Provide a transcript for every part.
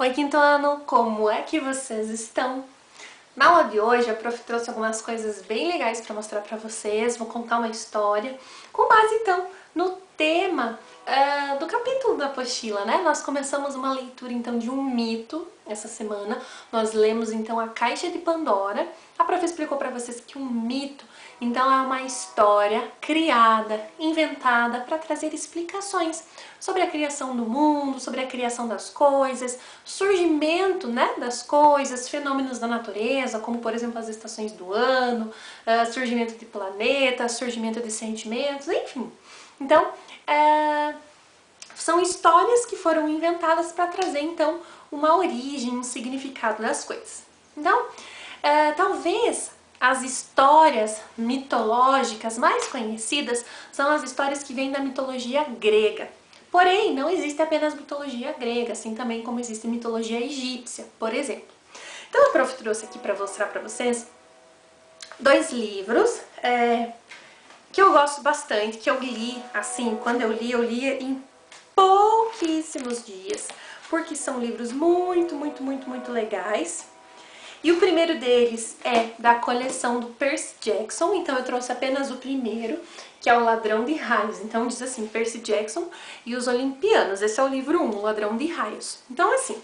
Oi, quinto ano, como é que vocês estão? Na aula de hoje, a prof trouxe algumas coisas bem legais para mostrar para vocês. Vou contar uma história com base, então, no tema do capítulo da apostila, né? Nós começamos uma leitura, então, de um mito essa semana. Nós lemos, então, a Caixa de Pandora. A prof explicou para vocês que um mito, então, é uma história criada, inventada para trazer explicações sobre a criação do mundo, sobre a criação das coisas, surgimento, né, das coisas, fenômenos da natureza, como por exemplo as estações do ano, surgimento de planetas, surgimento de sentimentos, enfim. Então, são histórias que foram inventadas para trazer então uma origem, um significado das coisas. Então, talvez as histórias mitológicas mais conhecidas são as histórias que vêm da mitologia grega. Porém, não existe apenas mitologia grega, assim também como existe mitologia egípcia, por exemplo. Então a prof trouxe aqui para mostrar para vocês dois livros que eu gosto bastante, que eu li, assim, quando eu lia em pouquíssimos dias, porque são livros muito legais. E o primeiro deles é da coleção do Percy Jackson, então eu trouxe apenas o primeiro, que é O Ladrão de Raios. Então diz assim, Percy Jackson e os Olimpianos. Esse é o livro 1, O Ladrão de Raios. Então assim,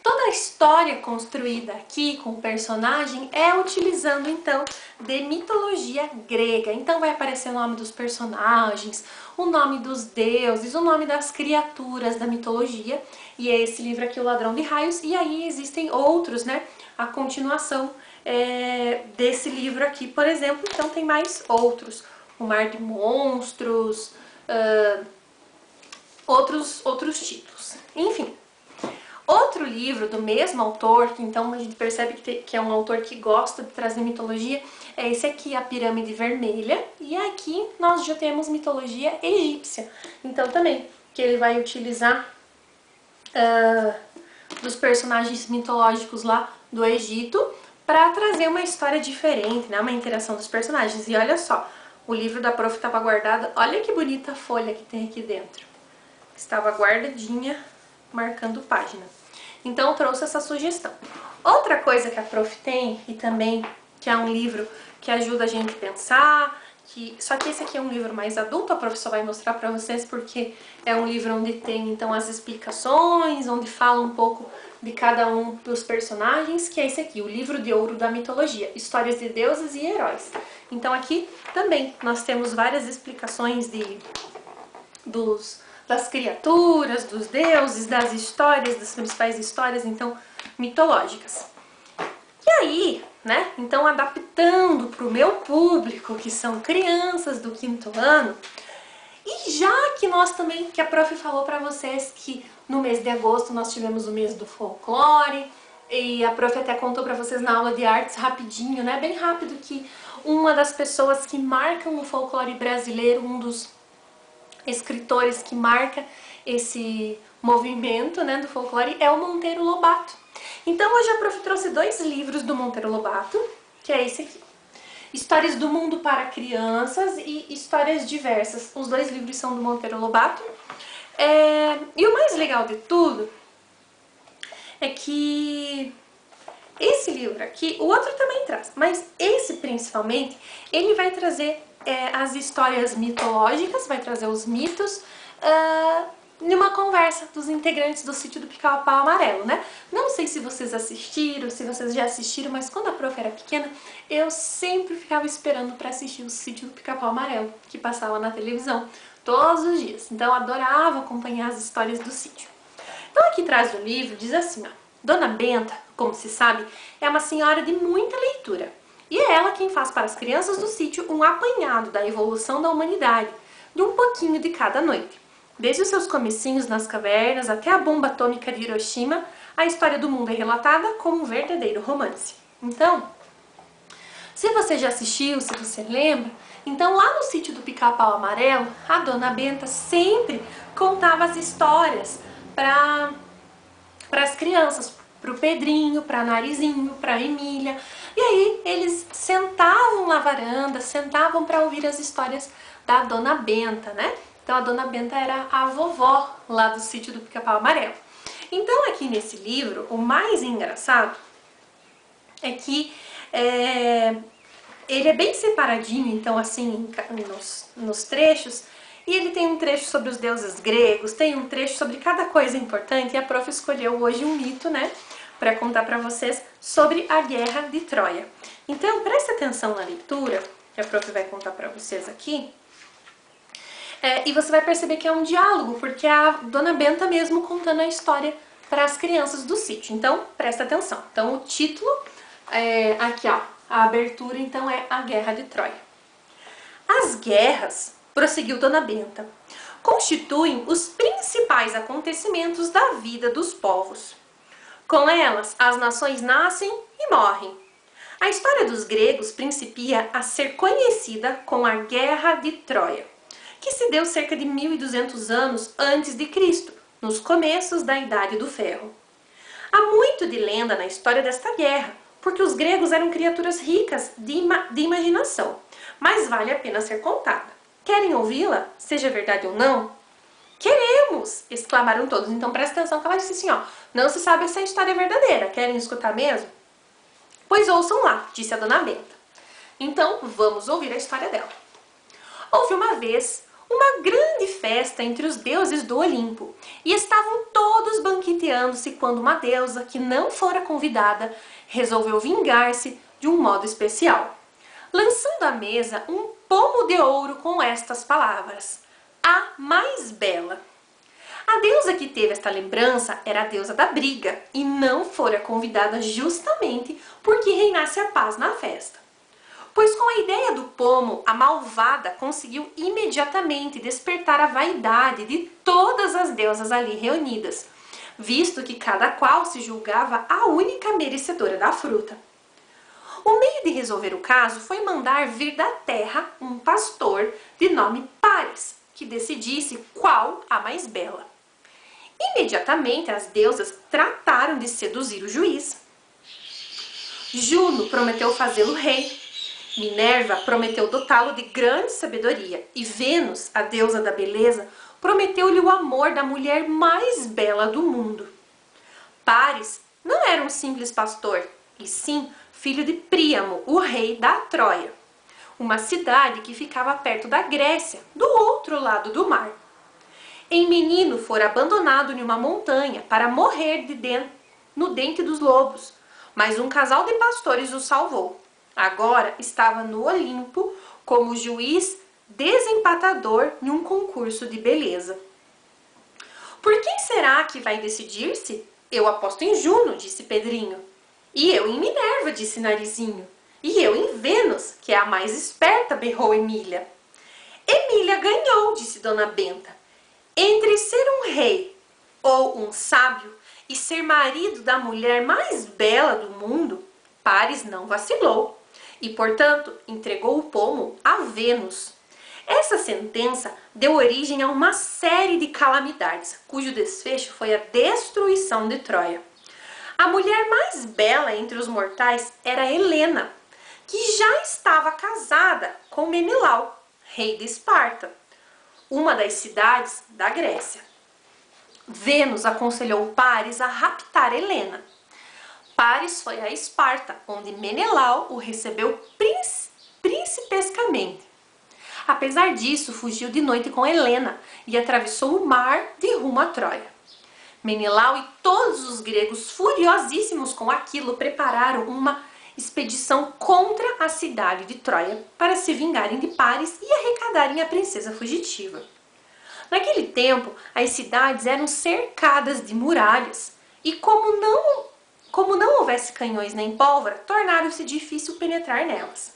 toda a história construída aqui com o personagem é utilizando então de mitologia grega. Então vai aparecer o nome dos personagens, o nome dos deuses, o nome das criaturas da mitologia. E é esse livro aqui, O Ladrão de Raios. E aí existem outros, né? A continuação desse livro aqui, por exemplo. Então tem mais outros. O Mar de Monstros, outros títulos. Enfim. Outro livro do mesmo autor, que então a gente percebe que é um autor que gosta de trazer mitologia, é esse aqui, A Pirâmide Vermelha, e aqui nós já temos mitologia egípcia. Então também, que ele vai utilizar dos personagens mitológicos lá do Egito para trazer uma história diferente, né? Uma interação dos personagens. E olha só, o livro da prof estava guardado, olha que bonita folha que tem aqui dentro. Estava guardadinha, marcando página. Então eu trouxe essa sugestão. Outra coisa que a prof tem, e também que é um livro que ajuda a gente a pensar, só que esse aqui é um livro mais adulto, a prof só vai mostrar pra vocês porque é um livro onde tem então as explicações, onde fala um pouco de cada um dos personagens, que é esse aqui, o Livro de Ouro da Mitologia, Histórias de Deuses e Heróis. Então aqui também nós temos várias explicações das criaturas, dos deuses, das histórias, das principais histórias, então, mitológicas. E aí, né, então adaptando para o meu público, que são crianças do quinto ano, e já que nós também, que a prof falou para vocês que no mês de agosto nós tivemos o mês do folclore, e a prof até contou para vocês na aula de artes rapidinho, né, bem rápido, que uma das pessoas que marcam o folclore brasileiro, um dos escritores que marca esse movimento, né, do folclore é o Monteiro Lobato. Então hoje a prof trouxe dois livros do Monteiro Lobato, que é esse aqui. Histórias do Mundo para Crianças e Histórias Diversas. Os dois livros são do Monteiro Lobato. E o mais legal de tudo é que esse livro aqui, o outro também traz, mas esse principalmente, ele vai trazer as histórias mitológicas, vai trazer os mitos numa conversa dos integrantes do Sítio do Pica-Pau Amarelo, né? Não sei se vocês assistiram, se vocês já assistiram, mas quando a prof era pequena, eu sempre ficava esperando para assistir o Sítio do Pica-Pau Amarelo, que passava na televisão todos os dias. Então eu adorava acompanhar as histórias do sítio. Então aqui atrás do livro diz assim, ó, Dona Benta, como se sabe, é uma senhora de muita leitura. E é ela quem faz para as crianças do sítio um apanhado da evolução da humanidade, de um pouquinho de cada noite. Desde os seus comecinhos nas cavernas até a bomba atômica de Hiroshima, a história do mundo é relatada como um verdadeiro romance. Então, se você já assistiu, se você lembra, então lá no Sítio do Pica-Pau Amarelo, a Dona Benta sempre contava as histórias para as crianças, para o Pedrinho, para Narizinho, para Emília. E aí eles sentavam na varanda, sentavam para ouvir as histórias da Dona Benta, né? Então a Dona Benta era a vovó lá do Sítio do Pica-Pau Amarelo. Então aqui nesse livro, o mais engraçado é que ele é bem separadinho, então assim, nos trechos, e ele tem um trecho sobre os deuses gregos, tem um trecho sobre cada coisa importante, e a prof escolheu hoje um mito, né, para contar para vocês sobre a Guerra de Troia. Então preste atenção na leitura, que a prof vai contar para vocês aqui, e você vai perceber que é um diálogo, porque é a Dona Benta mesmo contando a história para as crianças do sítio. Então, presta atenção. Então, o título, aqui ó, a abertura então é A Guerra de Troia. As guerras, prosseguiu Dona Benta, constituem os principais acontecimentos da vida dos povos. Com elas, as nações nascem e morrem. A história dos gregos principia a ser conhecida com a Guerra de Troia, que se deu cerca de 1200 anos antes de Cristo, nos começos da Idade do Ferro. Há muito de lenda na história desta guerra, porque os gregos eram criaturas ricas de imaginação, mas vale a pena ser contada. Querem ouvi-la, seja verdade ou não? Queremos! Exclamaram todos. Então presta atenção que ela disse assim, ó, não se sabe se a história é verdadeira, querem escutar mesmo? Pois ouçam lá, disse a Dona Benta. Então vamos ouvir a história dela. Houve uma vez uma grande festa entre os deuses do Olimpo, e estavam todos banqueteando-se quando uma deusa, que não fora convidada, resolveu vingar-se de um modo especial, lançando à mesa um pomo de ouro com estas palavras: a mais bela. A deusa que teve esta lembrança era a deusa da briga, e não fora convidada justamente porque reinasse a paz na festa. Pois com a ideia do pomo, a malvada conseguiu imediatamente despertar a vaidade de todas as deusas ali reunidas, visto que cada qual se julgava a única merecedora da fruta. O meio de resolver o caso foi mandar vir da terra um pastor de nome Paris, que decidisse qual a mais bela. Imediatamente as deusas trataram de seduzir o juiz. Juno prometeu fazê-lo rei. Minerva prometeu dotá-lo de grande sabedoria, e Vênus, a deusa da beleza, prometeu-lhe o amor da mulher mais bela do mundo. Paris não era um simples pastor, e sim filho de Príamo, o rei da Troia, uma cidade que ficava perto da Grécia, do outro lado do mar. Em menino fora abandonado em uma montanha para morrer no dente dos lobos, mas um casal de pastores o salvou. Agora estava no Olimpo como juiz desempatador em um concurso de beleza. Por quem será que vai decidir-se? Eu aposto em Juno, disse Pedrinho. E eu em Minerva, disse Narizinho. E eu em Vênus, que é a mais esperta, berrou Emília. Emília ganhou, disse Dona Benta. Entre ser um rei ou um sábio e ser marido da mulher mais bela do mundo, Paris não vacilou e, portanto, entregou o pomo a Vênus. Essa sentença deu origem a uma série de calamidades, cujo desfecho foi a destruição de Troia. A mulher mais bela entre os mortais era Helena, que já estava casada com Menelau, rei de Esparta, uma das cidades da Grécia. Vênus aconselhou Paris a raptar Helena. Paris foi a Esparta, onde Menelau o recebeu principescamente. Apesar disso, fugiu de noite com Helena e atravessou o mar de rumo a Troia. Menelau e todos os gregos, furiosíssimos com aquilo, prepararam uma expedição contra a cidade de Troia para se vingarem de Paris e arrecadarem a princesa fugitiva. Naquele tempo, as cidades eram cercadas de muralhas e, como não houvesse canhões nem pólvora, tornaram-se difícil penetrar nelas.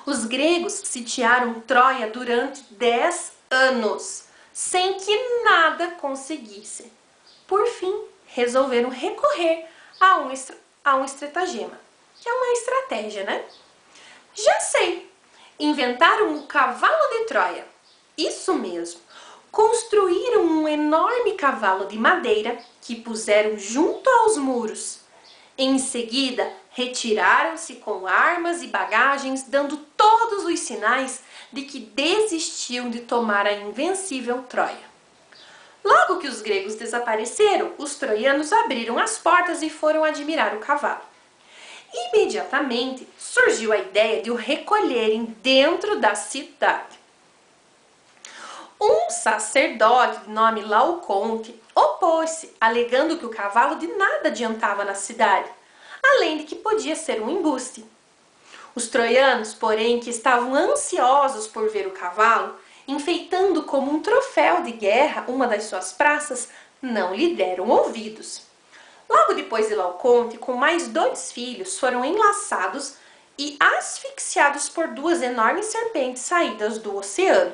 Os gregos sitiaram Troia durante 10 anos, sem que nada conseguissem. Por fim, resolveram recorrer a um estratagema, que é uma estratégia, né? Já sei! Inventaram o cavalo de Troia. Isso mesmo! Construíram um enorme cavalo de madeira que puseram junto aos muros. Em seguida, retiraram-se com armas e bagagens, dando todos os sinais de que desistiam de tomar a invencível Troia. Logo que os gregos desapareceram, os troianos abriram as portas e foram admirar o cavalo. Imediatamente surgiu a ideia de o recolherem dentro da cidade. Um sacerdote de nome Laoconte opôs-se, alegando que o cavalo de nada adiantava na cidade, além de que podia ser um embuste. Os troianos, porém, que estavam ansiosos por ver o cavalo, enfeitando como um troféu de guerra uma das suas praças, não lhe deram ouvidos. Logo depois de Laoconte, com mais 2 filhos, foram enlaçados e asfixiados por 2 enormes serpentes saídas do oceano.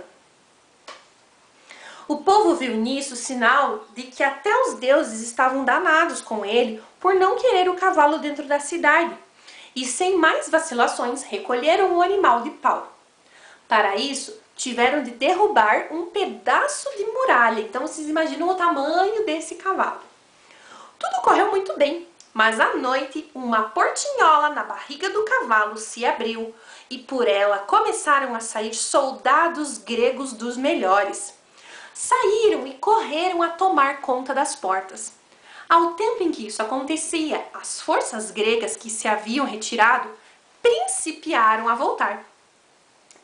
O povo viu nisso sinal de que até os deuses estavam danados com ele por não querer o cavalo dentro da cidade, e sem mais vacilações recolheram o animal de pau. Para isso, tiveram de derrubar um pedaço de muralha, então vocês imaginam o tamanho desse cavalo. Tudo correu muito bem, mas à noite uma portinhola na barriga do cavalo se abriu e por ela começaram a sair soldados gregos dos melhores. Saíram e correram a tomar conta das portas. Ao tempo em que isso acontecia, as forças gregas que se haviam retirado principiaram a voltar.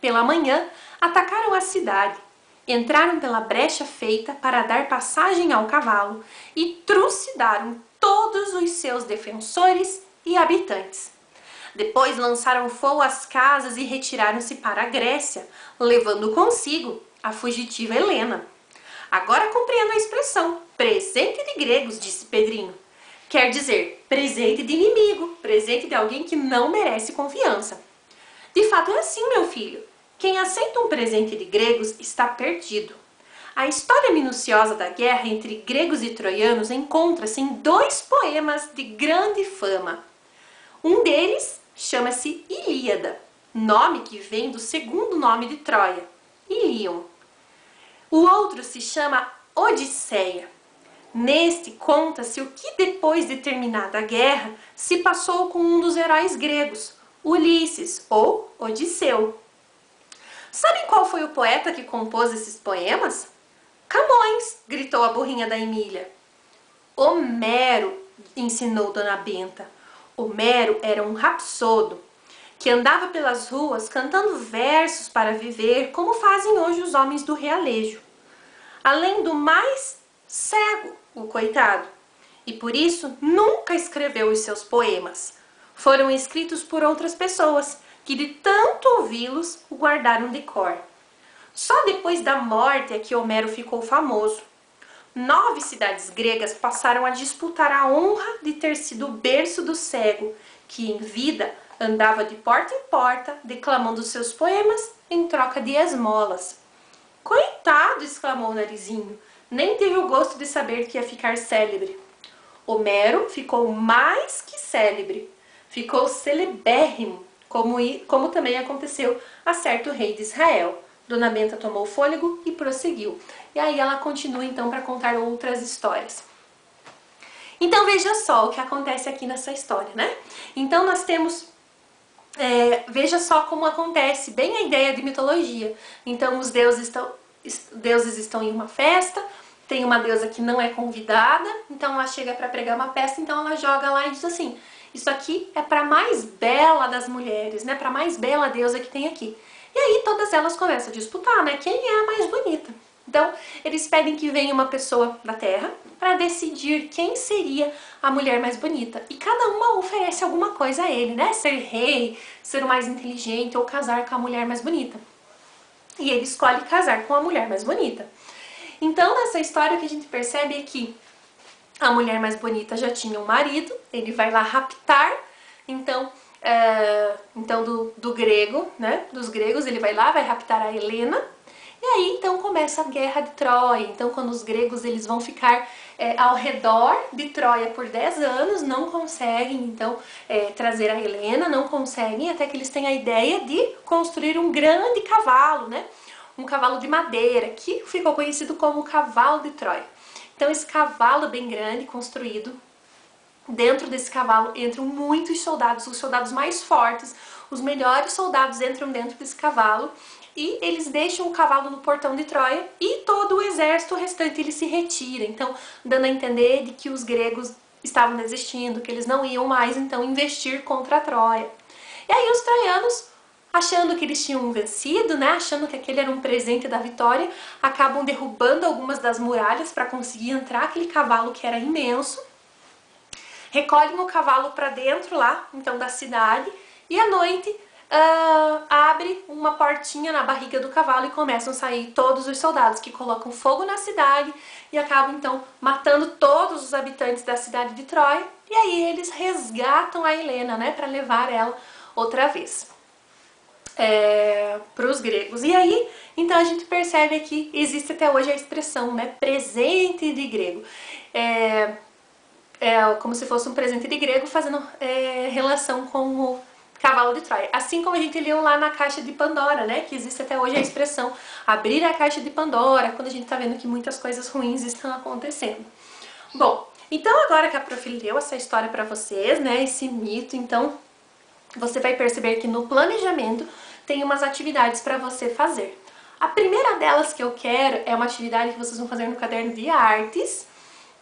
Pela manhã, atacaram a cidade. Entraram pela brecha feita para dar passagem ao cavalo e trucidaram todos os seus defensores e habitantes. Depois lançaram fogo às casas e retiraram-se para a Grécia, levando consigo a fugitiva Helena. Agora compreendo a expressão presente de gregos, disse Pedrinho. Quer dizer, presente de inimigo, presente de alguém que não merece confiança. De fato é assim, meu filho. Quem aceita um presente de gregos está perdido. A história minuciosa da guerra entre gregos e troianos encontra-se em 2 poemas de grande fama. Um deles chama-se Ilíada, nome que vem do segundo nome de Troia, Ilion. O outro se chama Odisseia. Neste conta-se o que depois de terminada a guerra se passou com um dos heróis gregos, Ulisses ou Odisseu. Sabem qual foi o poeta que compôs esses poemas? Camões, gritou a burrinha da Emília. Homero, ensinou Dona Benta. Homero era um rapsodo que andava pelas ruas cantando versos para viver, como fazem hoje os homens do realejo. Além do mais, cego, o coitado. E por isso nunca escreveu os seus poemas. Foram escritos por outras pessoas, que de tanto ouvi-los o guardaram de cor. Só depois da morte é que Homero ficou famoso. 9 cidades gregas passaram a disputar a honra de ter sido o berço do cego, que em vida andava de porta em porta declamando seus poemas em troca de esmolas. Coitado, exclamou o Narizinho, nem teve o gosto de saber que ia ficar célebre. Homero ficou mais que célebre, ficou celebérrimo, como também aconteceu a certo rei de Israel. Dona Benta tomou fôlego e prosseguiu. E aí ela continua então para contar outras histórias. Então veja só o que acontece aqui nessa história, né? Então nós temos, veja só como acontece bem a ideia de mitologia. Então os deuses estão em uma festa, tem uma deusa que não é convidada, então ela chega para pregar uma peça, então ela joga lá e diz assim, isso aqui é para a mais bela das mulheres, né? Para a mais bela deusa que tem aqui. E aí todas elas começam a disputar, né? Quem é a mais bonita? Então, eles pedem que venha uma pessoa da Terra para decidir quem seria a mulher mais bonita. E cada uma oferece alguma coisa a ele, né? Ser rei, ser o mais inteligente ou casar com a mulher mais bonita. E ele escolhe casar com a mulher mais bonita. Então, nessa história o que a gente percebe é que a mulher mais bonita já tinha um marido, ele vai lá raptar, então do grego, né? Dos gregos, ele vai lá, vai raptar a Helena. E aí então começa a guerra de Troia. Então quando os gregos eles vão ficar ao redor de Troia por 10 anos, não conseguem então trazer a Helena, não conseguem, até que eles têm a ideia de construir um grande cavalo, né? Um cavalo de madeira, que ficou conhecido como o cavalo de Troia. Então esse cavalo bem grande, construído, dentro desse cavalo entram muitos soldados, os soldados mais fortes, os melhores soldados entram dentro desse cavalo. e eles deixam o cavalo no portão de Troia e todo o exército restante ele se retira, então dando a entender de que os gregos estavam desistindo, que eles não iam mais então investir contra a Troia. E aí os troianos, achando que eles tinham vencido, né, achando que aquele era um presente da vitória, acabam derrubando algumas das muralhas para conseguir entrar aquele cavalo que era imenso, recolhem o cavalo para dentro lá, então, da cidade, e à noite abre uma portinha na barriga do cavalo e começam a sair todos os soldados que colocam fogo na cidade e acabam então matando todos os habitantes da cidade de Troia, e aí eles resgatam a Helena, né, para levar ela outra vez para os gregos. E aí, então a gente percebe que existe até hoje a expressão, né, presente de grego. Como se fosse um presente de grego fazendo relação com o cavalo de Troia. Assim como a gente leu lá na caixa de Pandora, né, que existe até hoje a expressão abrir a caixa de Pandora, quando a gente tá vendo que muitas coisas ruins estão acontecendo. Bom, então agora que a Prof leu essa história para vocês, né, esse mito, então você vai perceber que no planejamento tem umas atividades para você fazer. A primeira delas que eu quero é uma atividade que vocês vão fazer no caderno de artes,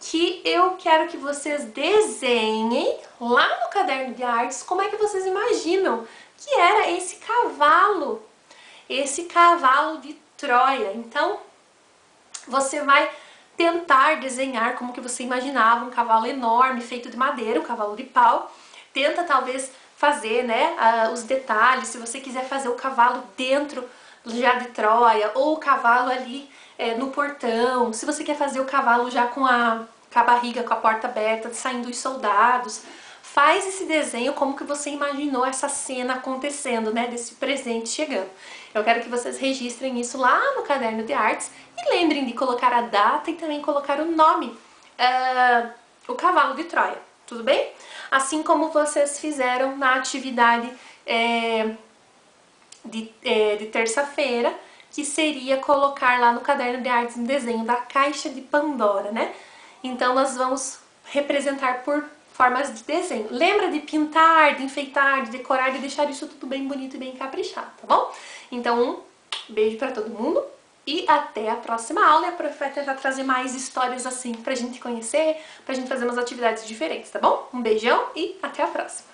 que eu quero que vocês desenhem lá no caderno de artes como é que vocês imaginam que era esse cavalo de Troia. Então, você vai tentar desenhar como que você imaginava um cavalo enorme, feito de madeira, um cavalo de pau. Tenta talvez fazer, né, os detalhes, se você quiser fazer o cavalo dentro já de Troia, ou o cavalo ali no portão, se você quer fazer o cavalo já com a barriga, com a porta aberta, saindo os soldados, faz esse desenho como que você imaginou essa cena acontecendo, né, desse presente chegando. Eu quero que vocês registrem isso lá no caderno de artes e lembrem de colocar a data e também colocar o nome, o cavalo de Troia, tudo bem? Assim como vocês fizeram na atividade de terça-feira, que seria colocar lá no caderno de artes um desenho da caixa de Pandora, né? Então nós vamos representar por formas de desenho. Lembra de pintar, de enfeitar, de decorar, de deixar isso tudo bem bonito e bem caprichado, tá bom? Então um beijo pra todo mundo e até a próxima aula. E a Prof vai tentar trazer mais histórias assim pra gente conhecer, pra gente fazer umas atividades diferentes, tá bom? Um beijão e até a próxima!